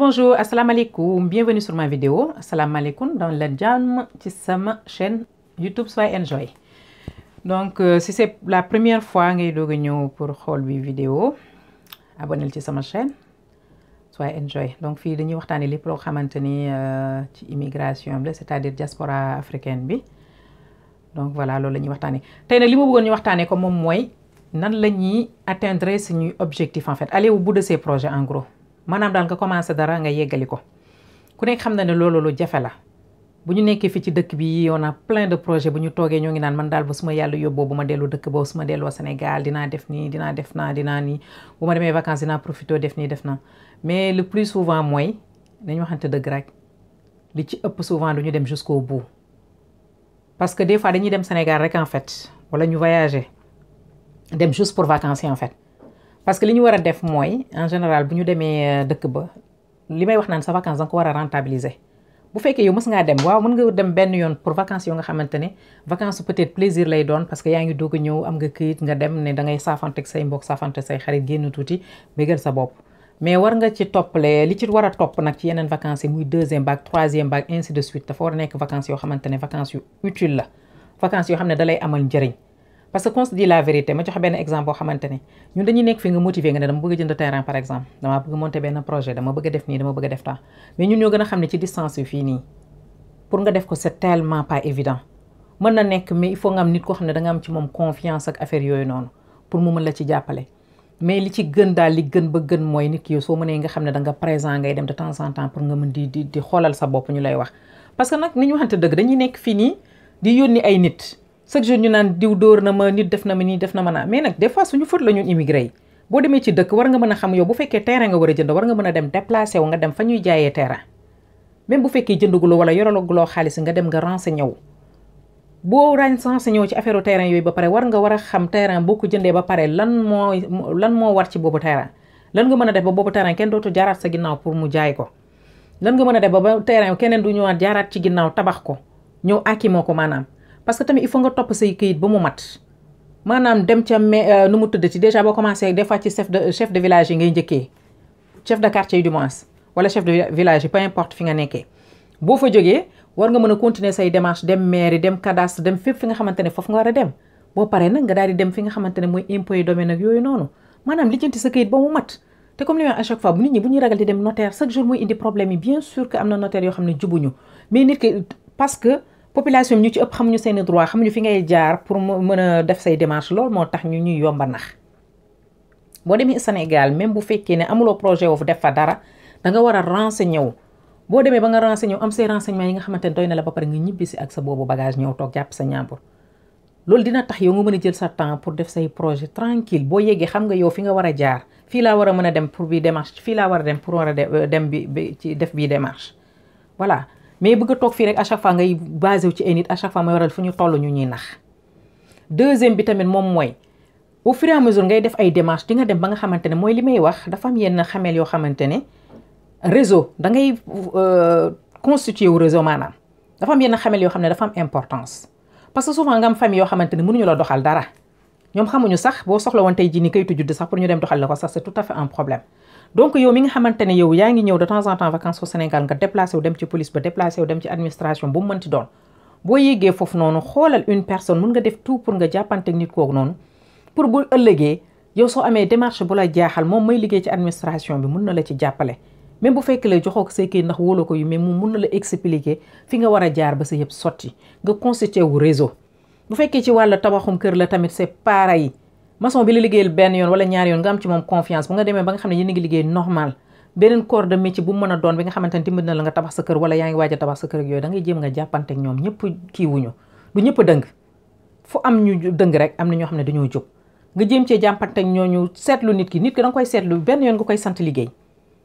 bonjour, assalamu alaikum, bienvenue sur ma vidéo. Assalamu alaikum dans la jam ci sama chaîne YouTube Sois Enjoy. Donc si c'est la première fois ngay doog a ñëw pour xool bi vidéo, abonnel ci sama chaîne Sois Enjoy. Donc fii dañuy waxtaanee lépp loo xamante ni ci immigration bi la, c'est-à-dire diaspora africaine bi. Donc voilà loolu la ñuy waxtaanee tey nag li ma bëggoon ñu waxtaanee ko moom mooy nan la ñuy atteindre suñuy objectif en fait, aller au bout de ces projets en gros. maanaam daal nga commencé dara nga yeggali ko ku nekk xam na ne loolu lu jafe la bu ñu nekkee fii ci dëkk bi on a plein de projets bu ñu toogee ñoo ngi naan man daal ba suma yàlla yóbboo bu ma dellu dëkk boobu su ma delloo Sénégal dinaa def nii dinaa def naa dinaa nii bu ma demee vacances dinaa profité def nii def na mais le plus souvent mooy dañu waxante dëgg rek li ci ëpp souvent du ñu dem jusqu'au bout parce que des fois dañuy dem Sénégal rek en fait wala ñu voyager dem juste pour vacances en fait. parce que li ñu war a def mooy en général bu ñu demee dëkk ba li may wax naan sa vacances da nga ko war a rentabiliser bu fekkee yow mës ngaa dem waaw mën nga dem benn yoon pour vacances yoo nga xamante ne vacances peut-être plaisir lay doon parce que yaa ngi doog a ñëw am nga këyit nga dem ne da ngay saafanteeg say mbokk saafanteeg say xarit génn tuuti bégal sa bopp mais war nga ci toppale li ci war a topp nag ci yeneen vacances yi muy deuxième vague troisième vague ainsi de suite dafa war a nekk vacances yoo xamante ne vacances yu utile la vacances yoo xam ne da lay amal njëriñ. parce que qu'on se dit la vérité ma joxe benn exemple boo xamante ne ñun dañuy nekk fi nga motiver nga ne dama bëgg a jënd terrain par exemple dama bëgg monter benn projet dama bëgg a def nii dama bëgg a def taa mais ñun ñoo gën a xam ne ci distance yu fii nii pour nga def ko c'est tellement pas évident mën na nekk mais il faut nga am nit koo xam ne da nga am ci moom confiance ak affaire yooyu noonu pour mu mën la ci jàppale mais li ci gën daal li gën ba gën mooy nit ki yow soo mënee nga xam ne da nga présent ngay dem de temps en temps pour nga mën di xoolal sa bopp ñu lay wax parce que nag ni ñu waxante dëgg dañuy nekk fii nii di yónni ay nit chaque jour ñu naan diw dóor na ma nit def na ma nii def na ma naa mais nag des fois suñu faute la ñun immigré yi boo demee ci dëkk war nga mën a xam yow bu fekkee terrain nga war a jënd war nga mën a dem déplacé wu nga dem fa ñuy jaayee terrain même bu fekkee jëndaguloo wala yoralaguloo xaalis nga dem nga renseigné wu boo renseigné wu ci affaire terrain yooyu ba pare war a xam terrain boo ko jëndee ba pare lan moo war ci boobu terrain lan nga mën a def ba boobu terrain kenn dootu jaaraat sa ginnaaw pour mu jaay ko lan nga mën a def ba terrain keneen du ñëwaat jaaraat ci ginnaaw tabax ko ñëw aki moo ko maanaam parce que tamit il faut nga topp say këyit ba mu mat maanaam dem ca nu mu tëddati déjà boo commencé des fois ci chef de village yi ngay njëkkee chef de quartier yi du moins wala chef de village yi peu importe fi nga nekkee boo fa jógee war nga mën a continuer say démarche dem mairie dem cadastre dem fépp fi nga xamante ne foofu nga war a dem boo paree nag nga daal di dem fi nga xamante ne mooy impôt yi domaine ak yooyu noonu maanaam lijjanti sa këyit ba mu mat te comme li ma à chaque fois bu nit ñi bu ñuy ragal di dem notaire chaque jour mooy indi problème yi bien sûr que am na notaire yoo xam ne jubuñu mais nit ki parce que population bi ñu ci ëpp xamuñu seeni droit xamuñu fi ngay jaar pour mën a def say démarche loolu moo tax ñu ñuy yomba nax boo demee Sénégal même bu fekkee ne amuloo projet wu def fa dara da nga war a renseigner wu boo demee ba nga renseigner wu am say renseignement yi nga xamante ne doy na la ba pare nga ñibbisi ak sa boobu bagage ñëw toog jàpp sa ñaambur loolu dina tax yow nga mën a jël sa temps pour def say projet tranquille boo yeggee xam nga yow fi nga war a jaar fii laa war a mën a dem pour bi démarche fii laa war a dem pour war a dem bi ci def bii démarche voilà mais bëgg a toog fii rek à chaque fois ngay basé wu ci ay nit à chaque fois may waral fu ñu toll ñu ñuy nax deuxième bi tamit moom mooy au fur et à mesure ngay def ay démarches di nga dem ba nga xamante ne mooy li may wax dafa am yenn xameel yoo xamante ne réseau da ngay constitué wu réseau maanaam dafa am yenn xameel yoo xam ne dafa am importance parce que souvent nga am famille yoo xamante ne mënuñu la doxal dara ñoom xamuñu sax boo soxla woon tey jii ni kayitu judd sax pour ñu dem doxal la ko sax c'est tout à fait un problème donc yow mi nga xamante ne yow yaa ngi ñëw de temps en temps vacances au Sénégal nga déplacé wu dem ci police ba déplacé wu dem ci administration bu mu mënti doon boo yéegee foofu noonu xoolal une personne mun nga def tout pour nga jàppante nit kooku noonu pour bu ëllëgee yow soo amee démarche bu la jaaxal moom may liggéey ci administration bi mun na la ci jàppale même bu fekk la joxoo ko say kii ndax wóoloo ko yu mais moom mun na la expliquer fi nga war a jaar ba sa yëpp sotti nga constitué wu réseau bu fekkee ci wàllu tabaxum kër la tamit c'est pareil maçon bi la liggéeyal benn yoon wala ñaari yoon nga am ci moom confiance bu nga demee ba nga xam ne yéen a ngi liggéey normal beneen corps de métier bu mu mën a doon bi nga xamante ne dimbali na la nga tabax sa kër wala yaa ngi waaj a tabax sa kër ak yooyu da ngay jéem nga jàppante ak ñoom ñëpp kii wuñu du ñëpp a dëng fu am ñu dëng rek am na ñoo xam ne dañoo jóg nga jéem cee jàppante ak ñooñu seetlu nit ki da nga koy seetlu benn yoon nga koy sant liggéey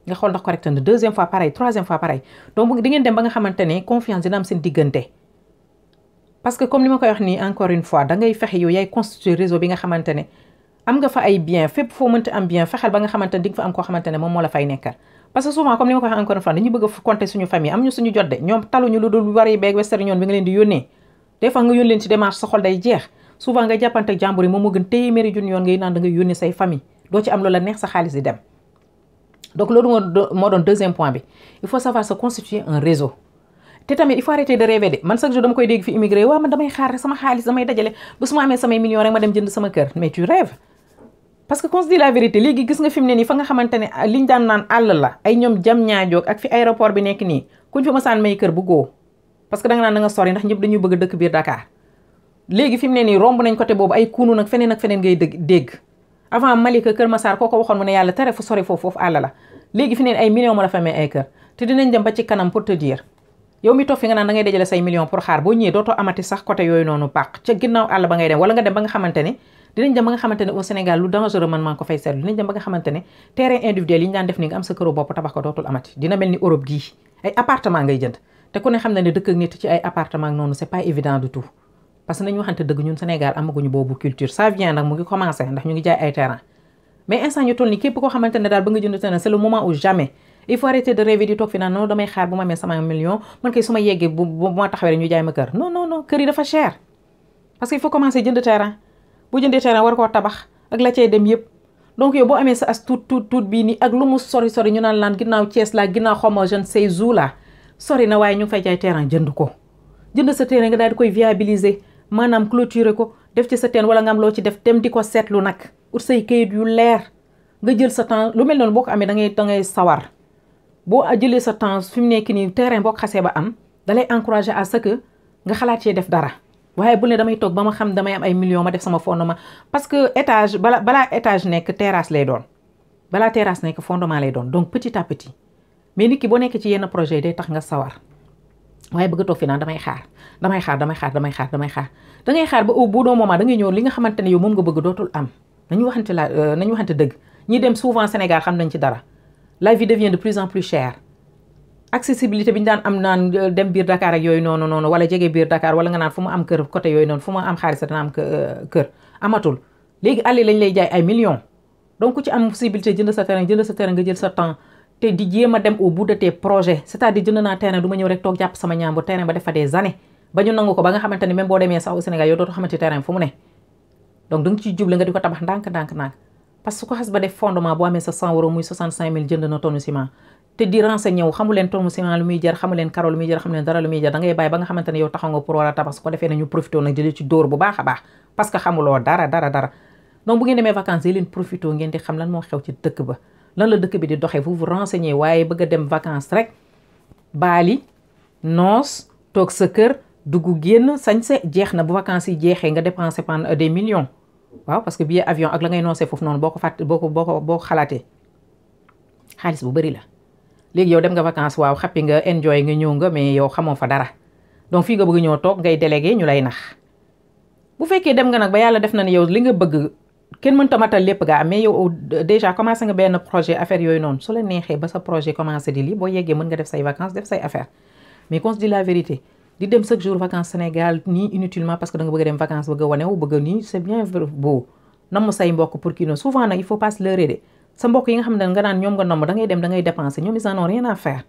nga xool ndax correct na deuxième fois pareil troisième fois pareil donc di ngeen dem ba nga xamante ne confiance dina am seen diggante parce que comme li ma koy wax nii encore une fois da ngay fexe yow yaay constituer réseau bi nga xamante ne am nga fa ay bien fépp foo mënti am bien fexeel ba nga xamante ne di nga fa am koo xamante ne moom moo la fay nekkal parce que souvent comme ni ma ko waxee encore une fois dañuy bëgg a compter suñu famille am ñu suñu jot de ñoom taluñu lu dul wari beeg western union bi nga leen di yónnee des fois nga yónni leen ci démarche sa xol day jeex souvent nga jàppante ak jàmbur yi moom moo gën téeméeri junni yoon ngay naan da ngay yónnee say famille doo ci am loola neex sa xaalis di dem donc loolu moo doon deuxième point bi il faut savoir se constituer un réseau te tamit il faut arrêter de rêver de man chaque jour dama koy dégg fi immigré waaw man damay xaar rek sama xaalis damay dajale ba su ma amee samay millions rek ma dem jënd sama kër mais tu rêves parce que qu'on se dit la vérité léegi gis nga fi mu ne nii fa nga xamante ne liñ daan naan àll la ay ñoom jam ñaajoog ak fi aéroport bi nekk nii kuñ fa masaan may kër bu góo parce que da nga naan da nga sori ndax ñëpp dañuy bëgg dëkk biir Dakar léegi fi mu ne nii romb nañ côté boobu ay kuunu nag feneen ak feneen ngay dégg avant Malika Kër Massar koo ko waxoon mu ne yàlla tere fu sori foofu àll la léegi fi neen ay millions ma la fa may ay kër te dinañ dem ba ci kanam pour te dire yow mi toog fi nga naan da ngay dajale say millions pour xaar boo ñëwee dootoo amati sax côté yooyu noonu pàq ca ginnaaw àll ba ngay dem wala nga dem ba nga xamante ne dinañ dem ba nga xamante ne au Sénégal lu dangereux man maa ko fay seetlu dinañ dem ba nga xamante ne terrain individuel yi ñu daan def ni nga am sa këru bopp tabax ko dootul amati dina mel ni Europe gii ay appartement ngay jënd te ku ne xam na ne dëkk ak nit ci ay appartement noonu c'est pas évident du tout parce que nañu waxante dëgg ñun Sénégal amaguñu boobu culture ça vient nag mu ngi commencé ndax ñu ngi jaay ay terrain mais instant ñu toll ni képp koo xamante ne daal ba nga jënd terrain c'est le moment où jamais il faut arrêter de rêver di toog fi naan non damay xaar bu ma amee sama million man kay su ma yeggee bu ma taxawee rek ñu jaay ma kër non non non kër yi dafa cher parce que il faut commencer jënd terrain bu jëndee terrain war koo tabax ak la cay dem yëpp donc yow boo amee sa as tuut bii nii ak lu mu sori sori ñu naan laan ginnaaw Thiès la ginnaaw xawma je ne sais où la sori na waaye ñu ngi fay jaay terrain jënd ko jënd sa terrain nga daal di koy viabiliser maanaam clôturer ko def ci sa teen wala nga am loo ci def dem di ko seetlu nag ut say kayit yu leer nga jël sa temps lu mel noonu boo ko amee da ngay sawar boo jëlee sa temps fi mu nekk nii terrain boo ko xasee ba am da lay encourager à ce que nga xalaat cee def dara waaye bu ne damay toog ba ma xam damay am ay millions ma def sama fondement parce que étage balaa étage nekk terrasse lay doon balaa terrasse nekk fondement lay doon donc petit à petit mais nit ki boo nekk ci yenn projet yi day tax nga sawar waaye bëgg a toog fi naan damay xaar da ngay xaar ba au bout d'un moment da ngay ñëw li nga xamante ne yow moom nga bëgg dootul am nañu waxante dëgg ñi dem souvent Sénégal xam nañ ci dara la vie devient de plus en plus chère accessibilité bi ñu daan am naan dem biir Dakar ak yooyu noonu wala jege biir Dakar wala nga naan fu ma am kër côté yooyu noonu fu ma am xaalis dana am kër amatul léegi àll lañ lay jaay ay millions donc ku ci am possibilité jënd sa terrain nga jël sa temps te di jéem a dem au bout de tes projets c'est-à-dire jënd naa terrain du ma ñëw rek toog jàpp sama ñaambur terrain ba def fa des années ba ñu nangu ko ba nga xamante ne même boo demee sax au Sénégal yow dootoo xamante terrain fu mu ne donc da nga ciy juble nga di ko tabax ndànk parce que ko xas ba def fondement boo amee sa 100 euros muy 65 000 jënd na tonne ciment te di renseigné wu xamu leen tonne ciment lu muy jar xamu leen karo lu muy jar xamu leen dara lu muy jar da ngay bàyyi ba nga xamante ne yow taxaw nga pour war a tabax su ko defee nañu profité nag jëlee ci dóor bu baax a baax parce que xamuloo dara donc bu ngeen demee vacances yi leen profité ngeen di xam lan moo xew ci dëkk ba lan la dëkk bi di doxee vous vous renseignez waaye bëgg a dem vacances rek baali noos toog sa kër dugg génn sañse jeex na bu vacances yi jeexee nga dépensé pendant des millions waaw parce que billet avion ak la ngay noosee foofu noonu boo ko xalaatee xaalis bu bëri la léegi yow dem nga vacances waaw xappi nga enjoy nga ñëw nga mais yow xamoo fa dara donc fii nga bëgg ñëw toog ngay délégué ñu lay nax bu fekkee dem nga nag ba yàlla def na ne yow li nga bëgg kenn mënta matal lépp nga am mais yow déjà commencé nga benn projet affaire yooyu noonu su la neexee ba sa projet commencé di lii boo yeggee mën nga def say vacances def say affaire mais qu'on se dit la vérité di dem chaque jour vacances Sénégal nii inutilement parce que da nga bëgg a dem vacances bëgg a wane wu bëgg a nii c'est bien beau namm say mbokk pour kii noonu souvent nag il faut pas se leurrer de sa mbokk yi nga xam ne nga naan ñoom nga nomb da ngay dem da ngay dépenser ñoom ils en ont rien à faire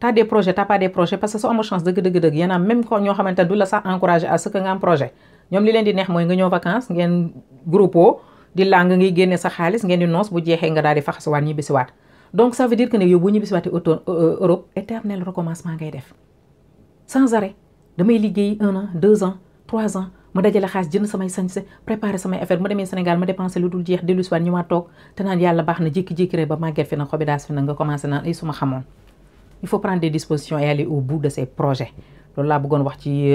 t'as des projets t'as pas des projets parce que soo amoo chance dëgg yéen a même ko ñoo xamante ne du la sax encourager à ce que nga am projet ñoom li leen di neex mooy nga ñëw vacances ngeen groupe di lang ngay génne sa xaalis ngeen di noos bu jeexee nga daal di faxasuwaat ñibbisiwaat donc ça veut dire que ne yow boo ñibbisiwaatee Europe éternel recommencement ngay def sans arrêt damay liggéey 1 an 2 ans 3 ans ma dajale xaalis jënd samay sañse préparer samay affaire ma demee Sénégal ma dépensé lu dul jeex dellu si waat ñu ma toog te naan yàlla baax na jékki-jékki rek ba màgget fi nag xobidaas fi nag nga commencé naan ay suma xamoon il faut prendre des dispositions et aller au bout de ces projets loolu laa bëggoon wax ci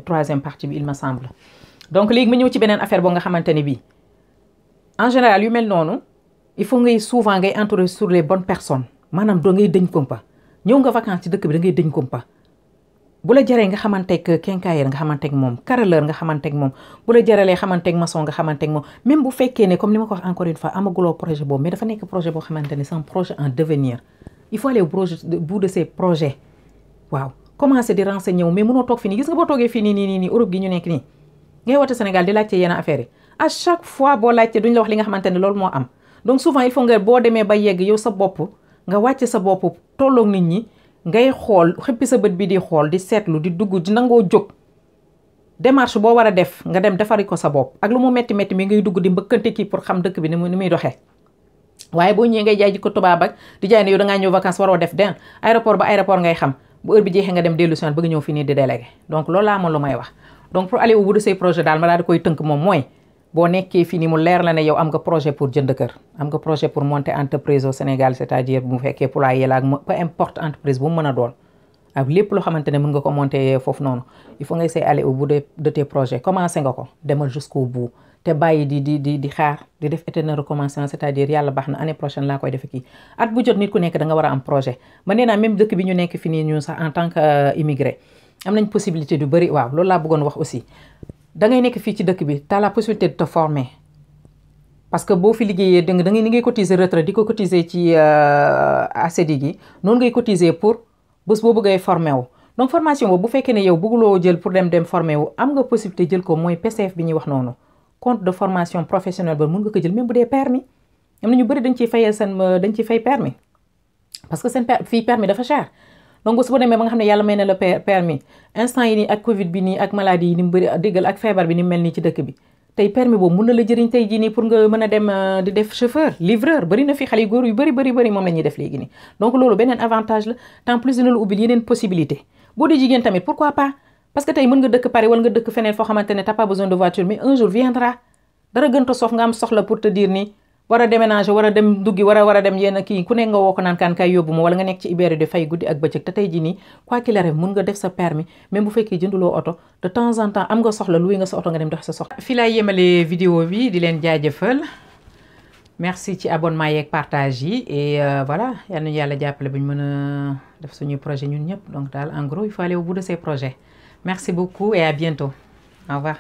troisième partie bi il me semble donc léegi ma ñëw ci beneen affaire boo nga xamante ne bii en général yu mel noonu il faut ngay souvent ngay entourer sur les bonnes personnes maanaam doo ngay dëñ kompa ñëw nga vacances ci dëkk bi da ngay dëñ kompa bu la jaree nga xamanteeg quincailler nga xamanteeg moom carreleur nga xamanteeg moom bu la jaralee xamanteeg maçon nga xamanteeg moom même bu fekkee ne comme li ma ko wax encore une fois amaguloo projet boobu mais dafa nekk projet boo xamante ne c'est un projet en devenir il faut aller au bout de ces projets waaw commencer di renseigner wu mais mënoo toog fii nii gis nga boo toogee fii nii Europe gi ñu nekk nii ngay woote Sénégal di laajte yenn affaires yi à chaque fois boo laajte duñ la wax li nga xamante ne loolu moo am donc souvent il faut nga boo demee ba yegg yow sa bopp nga wàcce sa bopp tolloog nit ñi ngay xool xëppi sa bët bi di xool di seetlu di dugg di nangoo jóg démarche boo war a def nga dem defari ko sa bopp ak lu mu metti mi ngay dugg di mbëkkante kii pour xam dëkk bi ni muy doxee waaye boo ñëwee ngay jaay jikko tubaab ak di jaay ne yow da ngaa ñëw vacances waroo def den aéroport ba aéroport ngay xam bu heure bi jeexee nga dem dellu si waat bëgg ñëw fii nii di délégué donc loolu laa amoon lu may wax. donc pour aller au bout de ces projets daal ma daal di koy tënk moom mooy boo nekkee fii nii mu leer la ne yow am nga projet pour jënd kër am nga projet pour monter entreprise au Sénégal c'est-à-dire bu mu fekkee poulailler la ak peu importe entreprise bu mu mën a doon ak lépp loo xamante ne mën nga ko monter foofu noonu il faut nga essayer aller au bout de tes projets commencé nga ko demal jusqu'au bout te bàyyi di xaar di def éternel recommencement c'est-à-dire yàlla baax na année prochaine laa koy defe kii at bu jot nit ku nekk da nga war a am projet ma nee naa même dëkk bi ñu nekk fi nii ñun sax en tant que immigré am nañ possibilité du bëri waaw loolu laa bëggoon wax aussi da ngay nekk fii ci dëkk bi t'as la possibilité de te former parce que boo fi liggéeyee da ngay ni ngay cotiser retraite di ko cotiser ci ACD gi noonu ngay cotiser pour bés boo bëggee formé wu donc formation boobu bu fekkee ne yow bëgguloo jël pour dem formé wu am nga possibilité jël ko mooy PCF bi ñuy wax noonu compte de formation professionnelle ba mën nga ko jël même bu dee permis am na ñu bëri dañ ciy fay permis parce que seen fii permis dafa cher donc su ko demee ba nga xam ne yàlla may na la permis instant yi nii ak Covid bi nii ak maladie yi ni mu bëri déggal ak feebar bi ni mu mel nii ci dëkk bi tey permis boobu mun na la jëriñ tey jii nii pour nga mën a dem di def chauffeur livreur bëri na fi xale yu góor yu bëri moom la ñuy def léegi nii donc loolu beneen avantage la en plus dina la ubbil yeneen possibilité boo dee jigéen tamit pourquoi pas parce que tey mën nga dëkk Paris wala nga dëkk feneen foo xamante ne t'as pas besoin de voiture mais un jour viendra dara gën a soof nga am soxla pour te dire ni war a déménager war a dem duggi war a dem yenn kii ku nekk nga woo ko naan kaan kay yóbbu ma wala nga nekk ci Iberia di fay guddi ak bëccëg te tey jii nii quoi qu'il arrive mën nga def sa permis même bu fekkee jënduloo oto de temps en temps am nga soxla luy nga sa oto nga dem dox sa soxla. fii laay yemale vidéo bi di leen jaajëfal merci ci abonnement yeeg partage yi et voilà yal nañu yàlla jàppale bu ñu mën a def suñuy projet ñun ñëpp donc daal en gros il faut aller au bout de ces projets merci beaucoup et à bientôt au revoir.